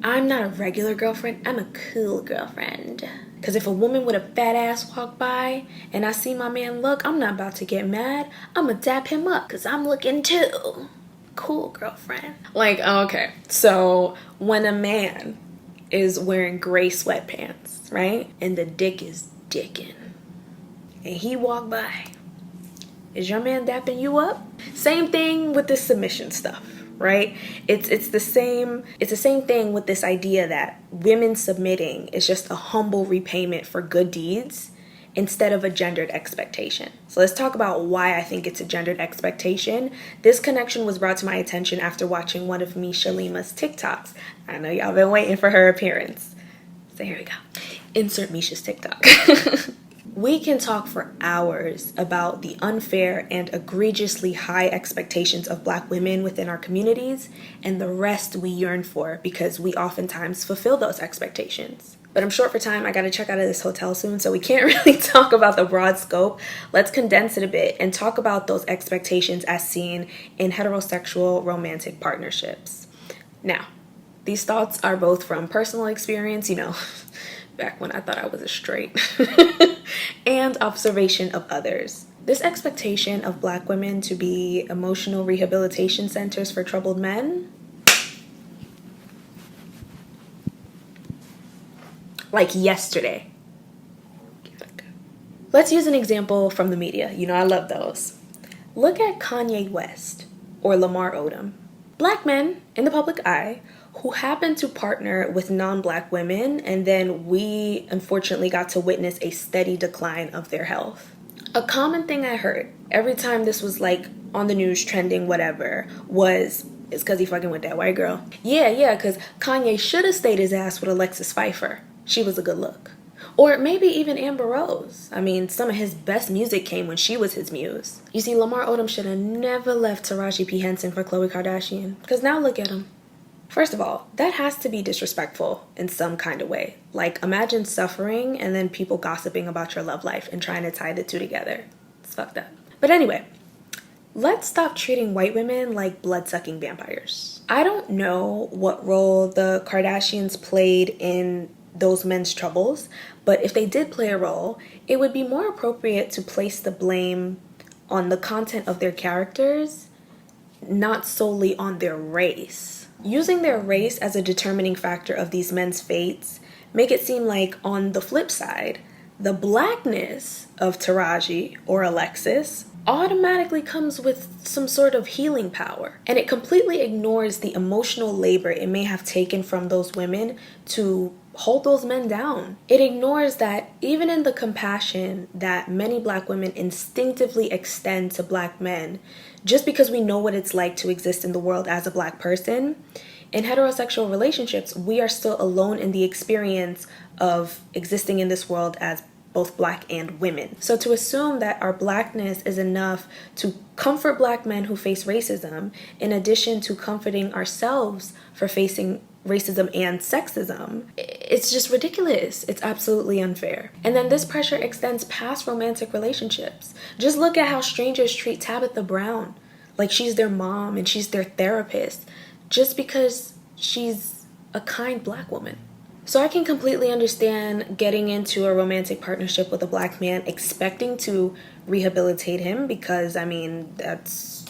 I'm not a regular girlfriend. I'm a cool girlfriend. Because if a woman with a fat ass walk by and I see my man look, I'm not about to get mad. I'm going to dap him up because I'm looking too. Cool girlfriend. Like, okay. So when a man is wearing gray sweatpants, right? And the dick is dicking. And he walk by. Is your man dapping you up? Same thing with this submission stuff, right? It's the same thing with this idea that women submitting is just a humble repayment for good deeds instead of a gendered expectation. So let's talk about why I think it's a gendered expectation. This connection was brought to my attention after watching one of MishaLema's TikToks. I know y'all been waiting for her appearance. So here we go. Insert Misha's TikTok. We can talk for hours about the unfair and egregiously high expectations of Black women within our communities and the rest we yearn for because we oftentimes fulfill those expectations. But I'm short for time. I got to check out of this hotel soon, so we can't really talk about the broad scope. Let's condense it a bit and talk about those expectations as seen in heterosexual romantic partnerships. Now, these thoughts are both from personal experience, back when I thought I was a straight, and observation of others. This expectation of Black women to be emotional rehabilitation centers for troubled men, like yesterday. Let's use an example from the media. I love those. Look at Kanye West or Lamar Odom. Black men in the public eye who happened to partner with non-Black women, and then we unfortunately got to witness a steady decline of their health. A common thing I heard every time this was like on the news, trending, whatever, was, it's because he fucking with that white girl. Yeah, because Kanye should have stayed his ass with Alexis Pfeiffer. She was a good look. Or maybe even Amber Rose. I mean, some of his best music came when she was his muse. You see, Lamar Odom should have never left Taraji P. Henson for Khloe Kardashian. Because now look at him. First of all, that has to be disrespectful in some kind of way. Like, imagine suffering and then people gossiping about your love life and trying to tie the two together. It's fucked up. But anyway, let's stop treating white women like blood-sucking vampires. I don't know what role the Kardashians played in those men's troubles, but if they did play a role, it would be more appropriate to place the blame on the content of their characters, not solely on their race. Using their race as a determining factor of these men's fates make it seem like, on the flip side, the Blackness of Taraji or Alexis automatically comes with some sort of healing power, and it completely ignores the emotional labor it may have taken from those women to hold those men down. It ignores that even in the compassion that many Black women instinctively extend to Black men, just because we know what it's like to exist in the world as a Black person, in heterosexual relationships, we are still alone in the experience of existing in this world as both Black and women. So to assume that our Blackness is enough to comfort Black men who face racism, in addition to comforting ourselves for facing racism and sexism, it's just ridiculous. It's absolutely unfair. And then this pressure extends past romantic relationships. Just look at how strangers treat Tabitha Brown, like she's their mom and she's their therapist, just because she's a kind Black woman. So I can completely understand getting into a romantic partnership with a Black man expecting to rehabilitate him, because I mean, that's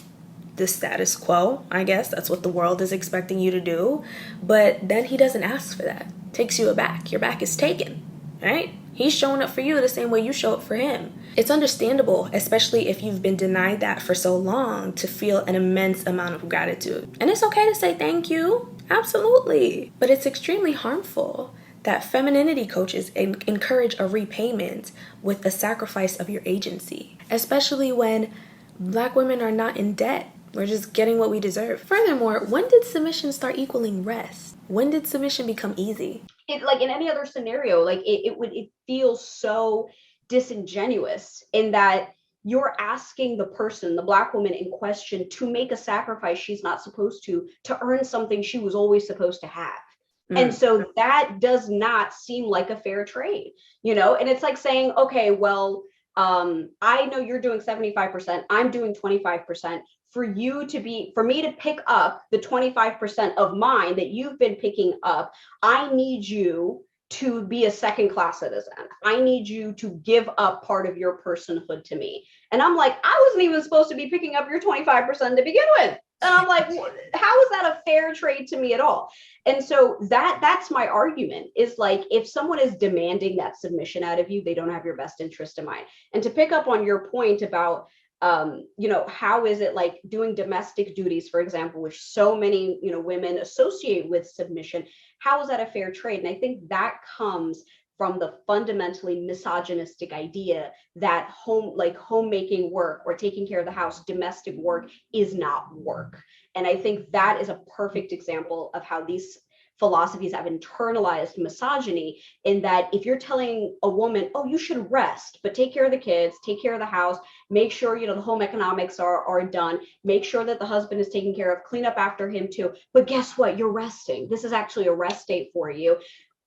the status quo, I guess. That's what the world is expecting you to do. But then he doesn't ask for that. Takes you aback. Your back is taken, right? He's showing up for you the same way you show up for him. It's understandable, especially if you've been denied that for so long, to feel an immense amount of gratitude. And it's okay to say thank you. Absolutely. But it's extremely harmful that femininity coaches encourage a repayment with the sacrifice of your agency, especially when Black women are not in debt. We're just getting what we deserve. Furthermore, when did submission start equaling rest? When did submission become easy? It, like in any other scenario, like it feels so disingenuous in that you're asking the person, the Black woman in question, to make a sacrifice she's not supposed to earn something she was always supposed to have. And so that does not seem like a fair trade, and it's like saying, okay, well, I know you're doing 75%, I'm doing 25%. For me to pick up the 25% of mine that you've been picking up, I need you to be a second-class citizen. I need you to give up part of your personhood to me. And I'm like, I wasn't even supposed to be picking up your 25% to begin with. And I'm like, how is that a fair trade to me at all? And so that's my argument, is like, if someone is demanding that submission out of you, they don't have your best interest in mind. And to pick up on your point about, how is it like doing domestic duties, for example, which so many, women associate with submission, how is that a fair trade? And I think that comes from the fundamentally misogynistic idea that homemaking work or taking care of the house, domestic work, is not work. And I think that is a perfect example of how these philosophies have internalized misogyny, in that if you're telling a woman, oh, you should rest, but take care of the kids, take care of the house, make sure, you know, the home economics are done, make sure that the husband is taken care of, clean up after him too. But guess what? You're resting. This is actually a rest day for you.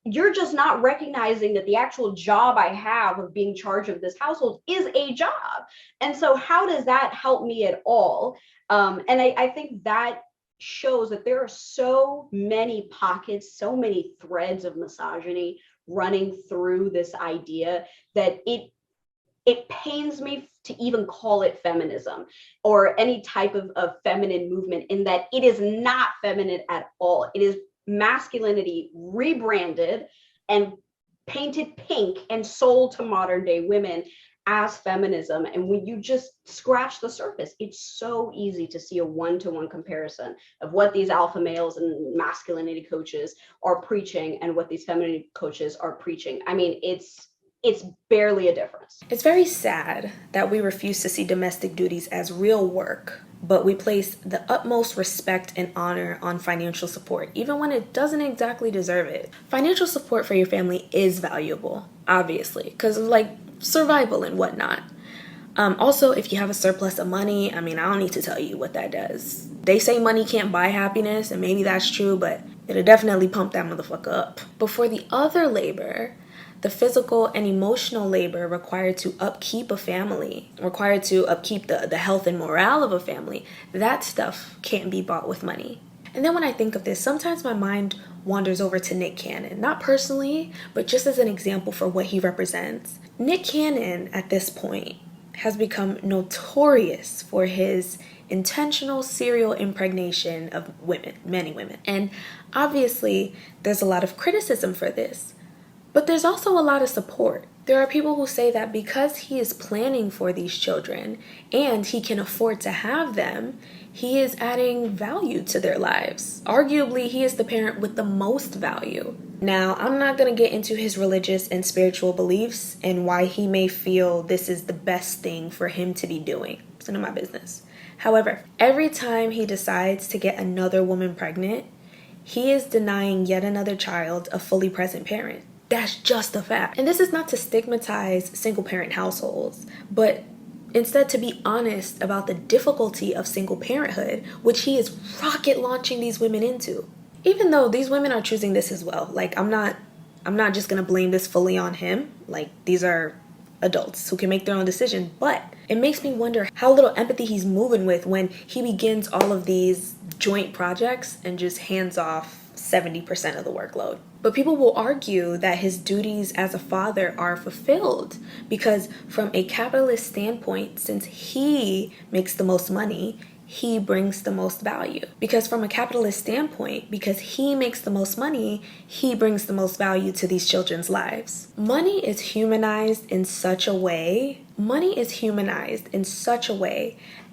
You're just not recognizing that the actual job I have of being in charge of this household is a job. And so how does that help me at all? And I think that shows that there are so many pockets, so many threads of misogyny running through this idea that it pains me to even call it feminism or any type of feminine movement, in that it is not feminine at all. It is masculinity rebranded and painted pink and sold to modern day women as feminism. And when you just scratch the surface, it's so easy to see a one-to-one comparison of what these alpha males and masculinity coaches are preaching and what these femininity coaches are preaching. I mean, it's barely a difference. It's very sad that we refuse to see domestic duties as real work, but we place the utmost respect and honor on financial support, even when it doesn't exactly deserve it. Financial support for your family is valuable, obviously, because of like survival and whatnot. Also, if you have a surplus of money, I mean, I don't need to tell you what that does. They say money can't buy happiness, and maybe that's true, but it'll definitely pump that motherfucker up. But for the other labor, the physical and emotional labor required to upkeep a family, required to upkeep the health and morale of a family, that stuff can't be bought with money. And then when I think of this, sometimes my mind wanders over to Nick Cannon, not personally, but just as an example for what he represents. Nick Cannon, at this point, has become notorious for his intentional serial impregnation of women, many women. And obviously, there's a lot of criticism for this. But there's also a lot of support. There are people who say that because he is planning for these children and he can afford to have them, he is adding value to their lives. Arguably, he is the parent with the most value. Now, I'm not going to get into his religious and spiritual beliefs and why he may feel this is the best thing for him to be doing. It's none of my business. However, every time he decides to get another woman pregnant, he is denying yet another child a fully present parent. That's just a fact. And this is not to stigmatize single parent households, but instead to be honest about the difficulty of single parenthood, which he is rocket launching these women into. Even though these women are choosing this as well. Like, I'm not just gonna blame this fully on him. Like, these are adults who can make their own decision, but it makes me wonder how little empathy he's moving with when he begins all of these joint projects and just hands off 70% of the workload. But people will argue that his duties as a father are fulfilled because from a capitalist standpoint, since he makes the most money, he brings the most value. Because from a capitalist standpoint, because he makes the most money, he brings the most value to these children's lives. Money is humanized in such a way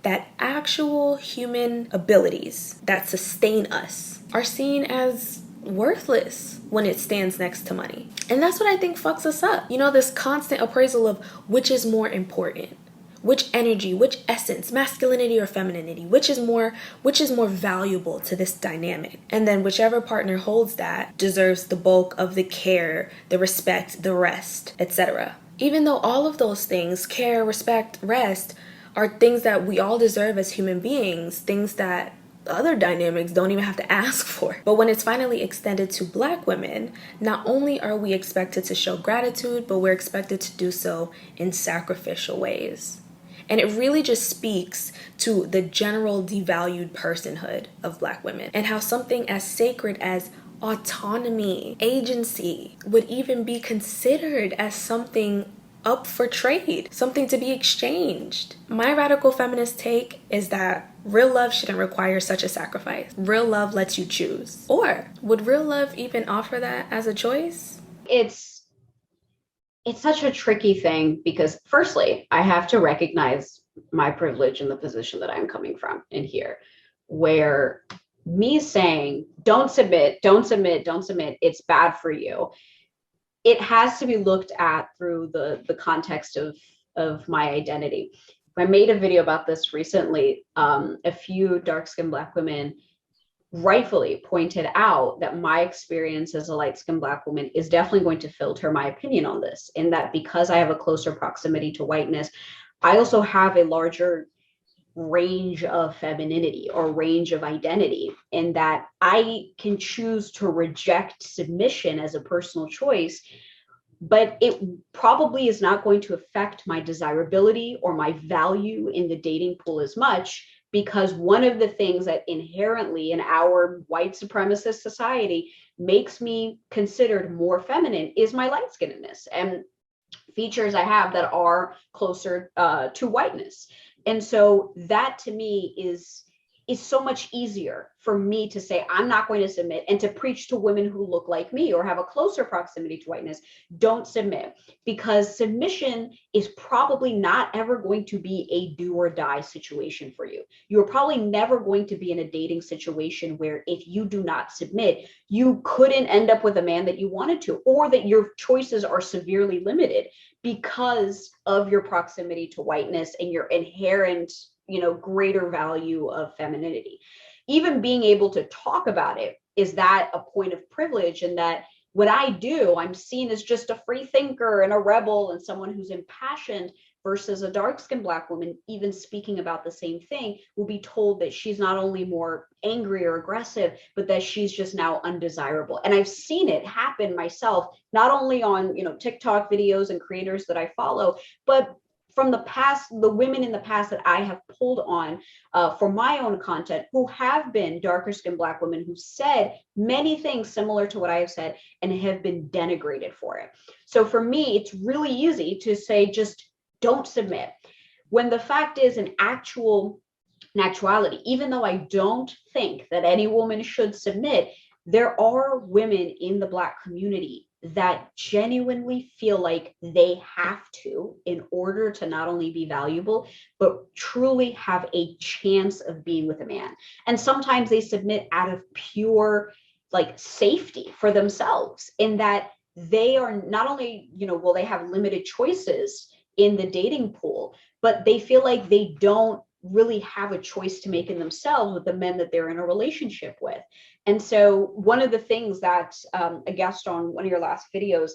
that actual human abilities that sustain us are seen as worthless when it stands next to money. And that's what I think fucks us up. You know, this constant appraisal of which is more important, which energy, which essence, masculinity or femininity, which is more valuable to this dynamic. And then whichever partner holds that deserves the bulk of the care, the respect, the rest, etc. Even though all of those things, care, respect, rest, are things that we all deserve as human beings, things that other dynamics don't even have to ask for. But when it's finally extended to Black women, not only are we expected to show gratitude, but we're expected to do so in sacrificial ways. And it really just speaks to the general devalued personhood of Black women and how something as sacred as autonomy, agency would even be considered as something up for trade, something to be exchanged. My radical feminist take is that real love shouldn't require such a sacrifice. Real love lets you choose. Or would real love even offer that as a choice? It's such a tricky thing because firstly, I have to recognize my privilege in the position that I'm coming from in here, where me saying, don't submit, it's bad for you. It has to be looked at through the context of my identity. I made a video about this recently. A few dark-skinned Black women rightfully pointed out that my experience as a light-skinned Black woman is definitely going to filter my opinion on this, in that because I have a closer proximity to whiteness, I also have a larger range of femininity or range of identity, in that I can choose to reject submission as a personal choice, but it probably is not going to affect my desirability or my value in the dating pool as much, because one of the things that inherently in our white supremacist society makes me considered more feminine is my light skinnedness and features I have that are closer to whiteness. And so that to me is so much easier for me to say, I'm not going to submit, and to preach to women who look like me or have a closer proximity to whiteness, don't submit, because submission is probably not ever going to be a do or die situation for you. You're probably never going to be in a dating situation where if you do not submit, you couldn't end up with a man that you wanted to, or that your choices are severely limited because of your proximity to whiteness and your inherent, greater value of femininity. Even being able to talk about it is that a point of privilege, and that what I do, I'm seen as just a free thinker and a rebel and someone who's impassioned, versus a dark-skinned Black woman, even speaking about the same thing, will be told that she's not only more angry or aggressive, but that she's just now undesirable. And I've seen it happen myself, not only on, TikTok videos and creators that I follow, but from the past, the women in the past that I have pulled on for my own content, who have been darker skinned Black women who said many things similar to what I have said and have been denigrated for it. So for me, it's really easy to say, just don't submit. When the fact is, in actuality, even though I don't think that any woman should submit, there are women in the Black community that genuinely feel like they have to, in order to not only be valuable, but truly have a chance of being with a man. And sometimes they submit out of pure safety for themselves, in that they are not only, they have limited choices in the dating pool, but they feel like they don't really have a choice to make in themselves with the men that they're in a relationship with. And so one of the things that a guest on one of your last videos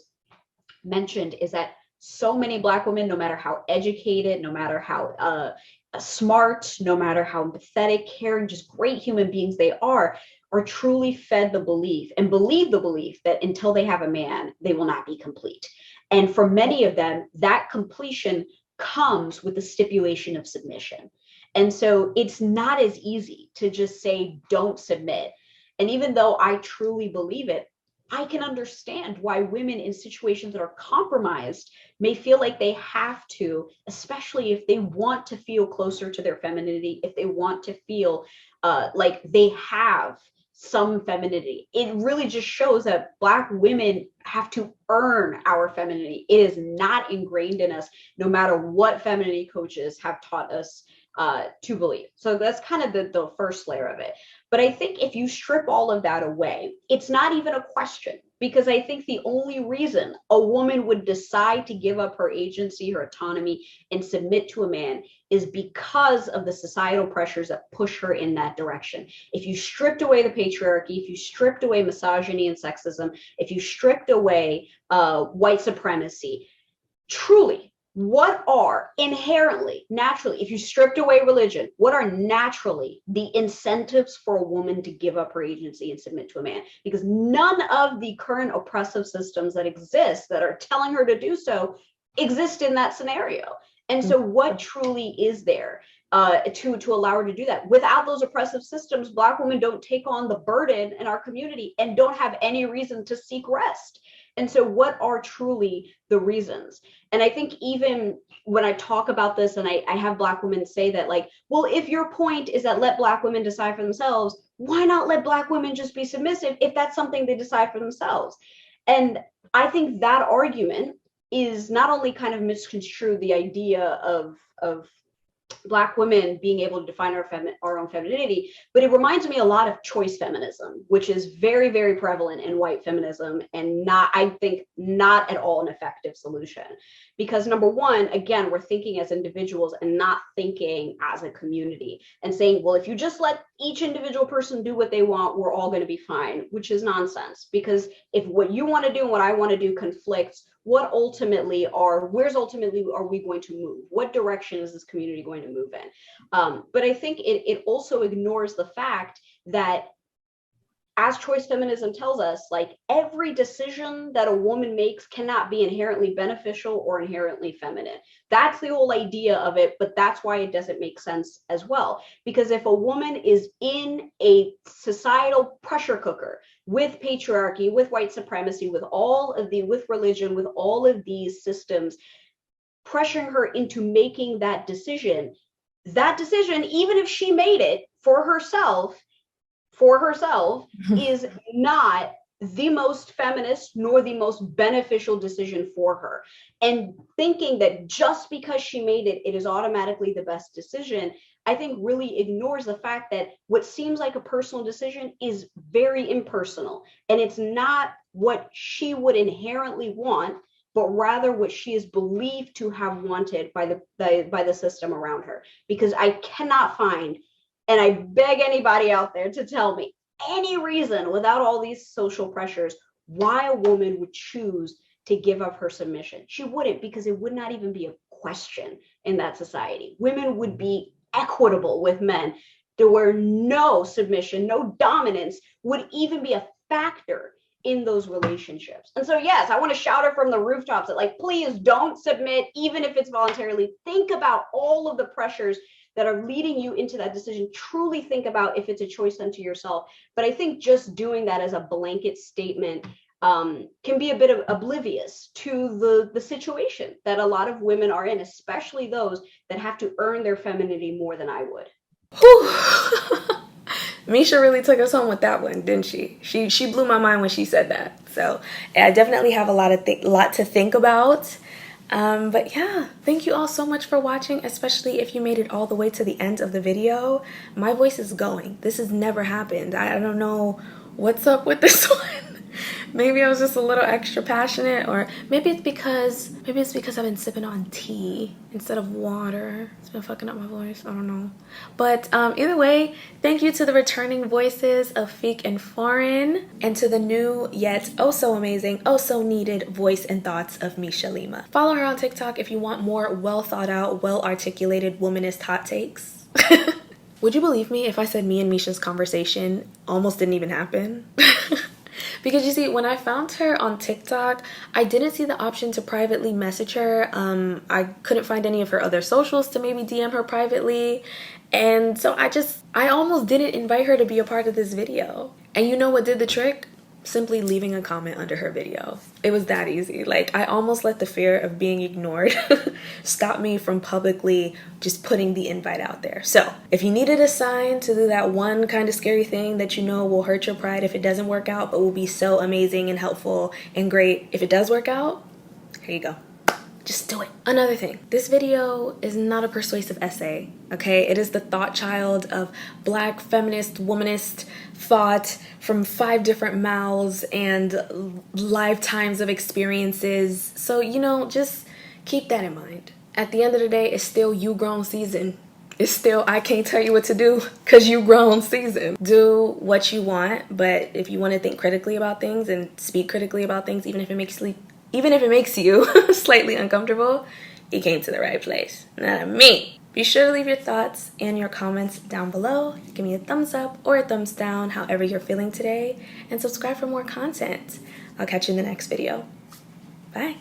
mentioned is that so many Black women, no matter how educated, no matter how smart, no matter how empathetic, caring, just great human beings they are truly fed the belief and believe the belief that until they have a man, they will not be complete. And for many of them, that completion comes with the stipulation of submission. And so it's not as easy to just say, don't submit. And even though I truly believe it, I can understand why women in situations that are compromised may feel like they have to, especially if they want to feel closer to their femininity, if they want to feel like they have some femininity. It really just shows that Black women have to earn our femininity. It is not ingrained in us, no matter what femininity coaches have taught us to believe. So that's kind of the first layer of it. But I think if you strip all of that away, it's not even a question, because I think the only reason a woman would decide to give up her agency, her autonomy, and submit to a man is because of the societal pressures that push her in that direction. If you stripped away the patriarchy, if you stripped away misogyny and sexism, if you stripped away white supremacy, truly, what are inherently, naturally, if you stripped away religion, what are naturally the incentives for a woman to give up her agency and submit to a man? Because none of the current oppressive systems that exist that are telling her to do so exist in that scenario. And so what truly is there to allow her to do that? Without those oppressive systems, Black women don't take on the burden in our community and don't have any reason to seek rest. And so what are truly the reasons? And I think even when I talk about this, and I have Black women say that, well, if your point is that let Black women decide for themselves, why not let Black women just be submissive if that's something they decide for themselves? And I think that argument is not only kind of misconstrued the idea of Black women being able to define our own femininity, but it reminds me a lot of choice feminism, which is very, very prevalent in white feminism, and I think not at all an effective solution. Because number one, again, we're thinking as individuals and not thinking as a community, and saying, well, if you just let each individual person do what they want, we're all going to be fine, which is nonsense. Because if what you want to do and what I want to do conflicts, where's ultimately are we going to move? What direction is this community going to move in? But I think it also ignores the fact that, as choice feminism tells us, like, every decision that a woman makes cannot be inherently beneficial or inherently feminine. That's the whole idea of it, but that's why it doesn't make sense as well. Because if a woman is in a societal pressure cooker with patriarchy, with white supremacy, with religion, with all of these systems pressuring her into making that decision, even if she made it for herself, is not the most feminist nor the most beneficial decision for her. And thinking that just because she made it, it is automatically the best decision, I think really ignores the fact that what seems like a personal decision is very impersonal. And it's not what she would inherently want, but rather what she is believed to have wanted by the system around her. Because I cannot find, and I beg anybody out there to tell me any reason, without all these social pressures, why a woman would choose to give up her submission. She wouldn't, because it would not even be a question in that society. Women would be equitable with men. There were no submission, no dominance would even be a factor in those relationships. And so, yes, I want to shout it from the rooftops that, like, please don't submit, even if it's voluntarily. Think about all of the pressures that are leading you into that decision. Truly think about if it's a choice unto yourself. But I think just doing that as a blanket statement can be a bit of oblivious to the situation that a lot of women are in, especially those that have to earn their femininity more than I would. Misha really took us home with that one, didn't she? She blew my mind when she said that. So I definitely have a lot to think about. But yeah, thank you all so much for watching, especially if you made it all the way to the end of the video. My voice is going. This has never happened. I don't know what's up with this one. Maybe I was just a little extra passionate, or maybe it's because I've been sipping on tea instead of water. It's been fucking up my voice. I don't know. But either way, thank you to the returning voices of Feek and Foreign, and to the new yet oh so amazing, oh so needed voice and thoughts of MishaLema. Follow her on TikTok if you want more well thought out, well articulated womanist hot takes. Would you believe me if I said me and Misha's conversation almost didn't even happen? Because you see, when I found her on TikTok, I didn't see the option to privately message her. I couldn't find any of her other socials to maybe DM her privately. And so I almost didn't invite her to be a part of this video. And you know what did the trick? Simply leaving a comment under her video. It was that easy. Like, I almost let the fear of being ignored stop me from publicly just putting the invite out there. So if you needed a sign to do that one kind of scary thing that you know will hurt your pride if it doesn't work out, but will be so amazing and helpful and great if it does work out, here you go. Just do it. Another thing, this video is not a persuasive essay, okay? It is the thought child of Black feminist, womanist thought from 5 different mouths and lifetimes of experiences. So, you know, just keep that in mind. At the end of the day, it's still you grown season. It's still I can't tell you what to do because you grown season. Do what you want, but if you want to think critically about things and speak critically about things, even if it makes you slightly uncomfortable, you came to the right place. Not me. Be sure to leave your thoughts and your comments down below. Give me a thumbs up or a thumbs down, however you're feeling today, and subscribe for more content. I'll catch you in the next video. Bye.